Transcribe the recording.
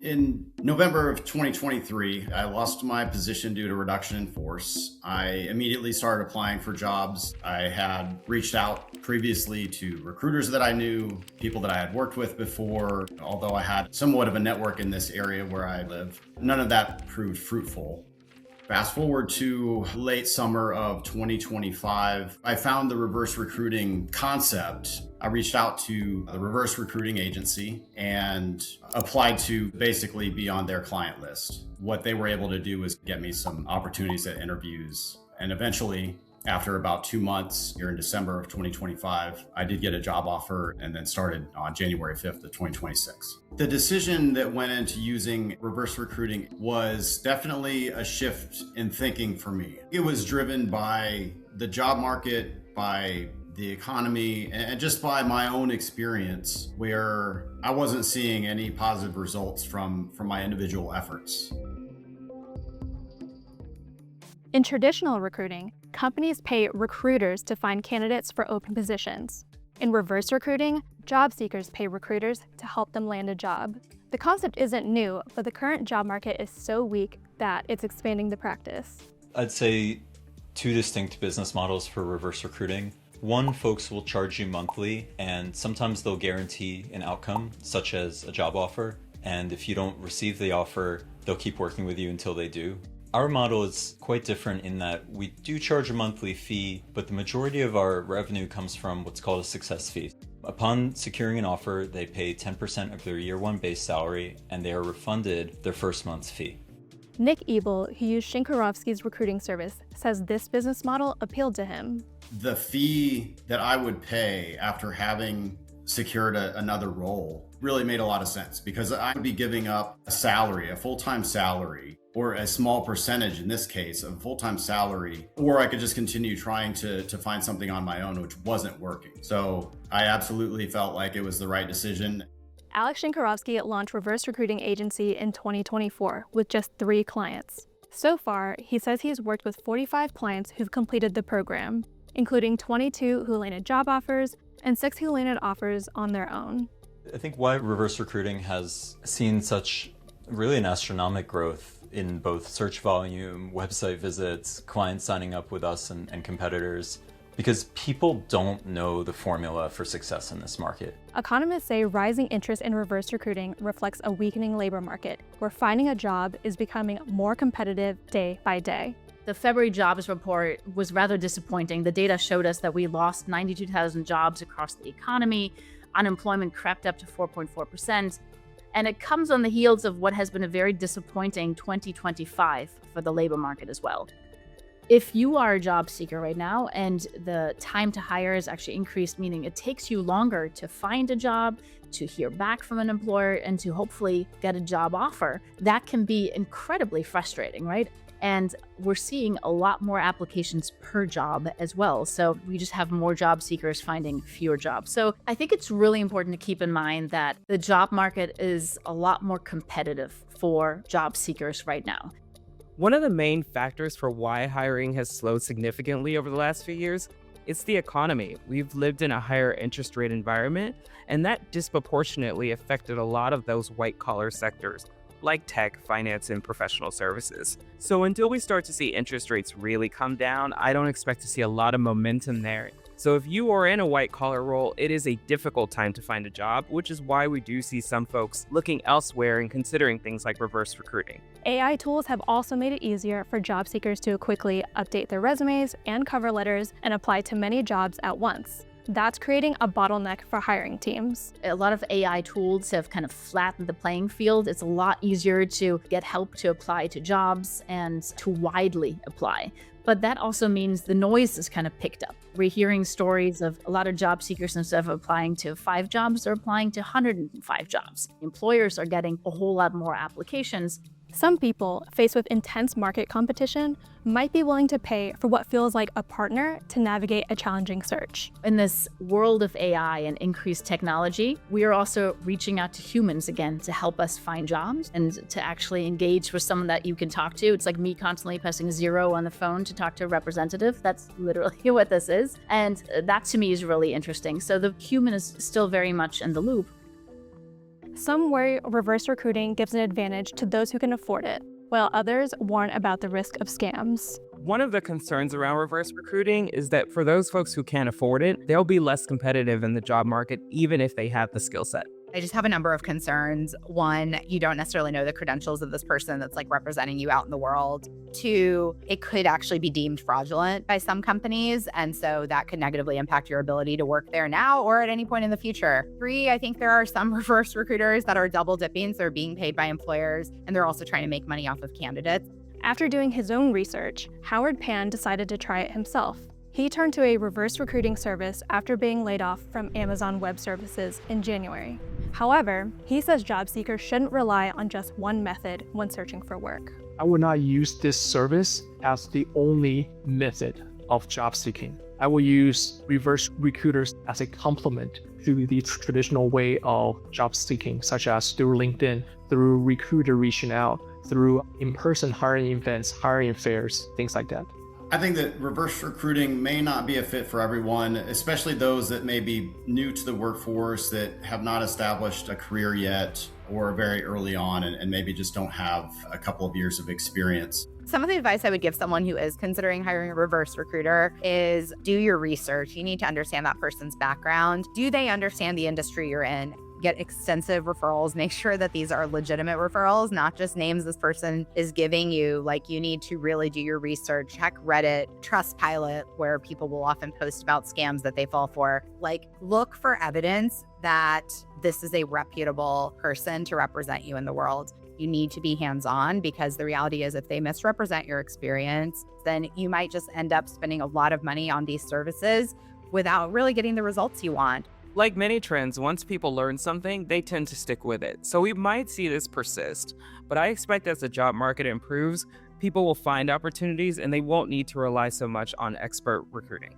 In November of 2023, I lost my position due to reduction in force. I immediately started applying for jobs. I had reached out previously to recruiters that I knew, people that I had worked with before, although I had somewhat of a network in this area where I live. None of that proved fruitful. Fast forward to late summer of 2025, I found the reverse recruiting concept. I reached out to the reverse recruiting agency and applied to basically be on their client list. What they were able to do was get me some opportunities at interviews. And eventually, after about 2 months here in December of 2025, I did get a job offer and then started on January 5th of 2026. The decision that went into using reverse recruiting was definitely a shift in thinking for me. It was driven by the job market, by the economy, and just by my own experience where I wasn't seeing any positive results from my individual efforts. In traditional recruiting, companies pay recruiters to find candidates for open positions. In reverse recruiting, job seekers pay recruiters to help them land a job. The concept isn't new, but the current job market is so weak that it's expanding the practice. I'd say two distinct business models for reverse recruiting. One, folks will charge you monthly, and sometimes they'll guarantee an outcome, such as a job offer. And if you don't receive the offer, they'll keep working with you until they do. Our model is quite different in that we do charge a monthly fee, but the majority of our revenue comes from what's called a success fee. Upon securing an offer, they pay 10% of their year one base salary, and they are refunded their first month's fee. Nick Ebel, who used Shinkarovsky's recruiting service, says this business model appealed to him. The fee that I would pay after having secured another role really made a lot of sense because I would be giving up a salary, a full-time salary, or a small percentage in this case of full-time salary, or I could just continue trying to find something on my own, which wasn't working. So I absolutely felt like it was the right decision. Alex Shinkarovsky launched Reverse Recruiting Agency in 2024 with just 3 clients. So far, he says he's worked with 45 clients who've completed the program, including 22 who landed job offers and 6 who landed offers on their own. I think why reverse recruiting has seen such really an astronomical growth in both search volume, website visits, clients signing up with us and competitors, because people don't know the formula for success in this market. Economists say rising interest in reverse recruiting reflects a weakening labor market, where finding a job is becoming more competitive day by day. The February jobs report was rather disappointing. The data showed us that we lost 92,000 jobs across the economy. Unemployment crept up to 4.4%. And it comes on the heels of what has been a very disappointing 2025 for the labor market as well. If you are a job seeker right now and the time to hire is actually increased, meaning it takes you longer to find a job, to hear back from an employer, and to hopefully get a job offer, that can be incredibly frustrating, right? And we're seeing a lot more applications per job as well. So we just have more job seekers finding fewer jobs. So I think it's really important to keep in mind that the job market is a lot more competitive for job seekers right now. One of the main factors for why hiring has slowed significantly over the last few years is the economy. We've lived in a higher interest rate environment, and that disproportionately affected a lot of those white-collar sectors, like tech, finance, and professional services. So until we start to see interest rates really come down, I don't expect to see a lot of momentum there. So if you are in a white-collar role, it is a difficult time to find a job, which is why we do see some folks looking elsewhere and considering things like reverse recruiting. AI tools have also made it easier for job seekers to quickly update their resumes and cover letters and apply to many jobs at once. That's creating a bottleneck for hiring teams. A lot of AI tools have kind of flattened the playing field. It's a lot easier to get help to apply to jobs and to widely apply. But that also means the noise is kind of picked up. We're hearing stories of a lot of job seekers, instead of applying to 5 jobs, they're applying to 105 jobs. Employers are getting a whole lot more applications. Some people, faced with intense market competition, might be willing to pay for what feels like a partner to navigate a challenging search. In this world of AI and increased technology, we are also reaching out to humans again to help us find jobs and to actually engage with someone that you can talk to. It's like me constantly pressing 0 on the phone to talk to a representative. That's literally what this is. And that to me is really interesting. So the human is still very much in the loop. Some worry reverse recruiting gives an advantage to those who can afford it, while others warn about the risk of scams. One of the concerns around reverse recruiting is that for those folks who can't afford it, they'll be less competitive in the job market, even if they have the skill set. I just have a number of concerns. One, you don't necessarily know the credentials of this person that's like representing you out in the world. Two, it could actually be deemed fraudulent by some companies. And so that could negatively impact your ability to work there now or at any point in the future. Three, I think there are some reverse recruiters that are double dipping. So they're being paid by employers and they're also trying to make money off of candidates. After doing his own research, Howard Pan decided to try it himself. He turned to a reverse recruiting service after being laid off from Amazon Web Services in January. However, he says job seekers shouldn't rely on just one method when searching for work. I would not use this service as the only method of job seeking. I will use reverse recruiters as a complement to the traditional way of job seeking, such as through LinkedIn, through recruiter reaching out, through in-person hiring events, hiring fairs, things like that. I think that reverse recruiting may not be a fit for everyone, especially those that may be new to the workforce, that have not established a career yet, or very early on and maybe just don't have a couple of years of experience. Some of the advice I would give someone who is considering hiring a reverse recruiter is do your research. You need to understand that person's background. Do they understand the industry you're in? Get extensive referrals. Make sure that these are legitimate referrals, not just names this person is giving you. Like, you need to really do your research. Check Reddit, Trustpilot, where people will often post about scams that they fall for. Like, look for evidence that this is a reputable person to represent you in the world. You need to be hands-on, because the reality is if they misrepresent your experience, then you might just end up spending a lot of money on these services without really getting the results you want. Like many trends, once people learn something, they tend to stick with it. So we might see this persist, but I expect as the job market improves, people will find opportunities and they won't need to rely so much on expert recruiting.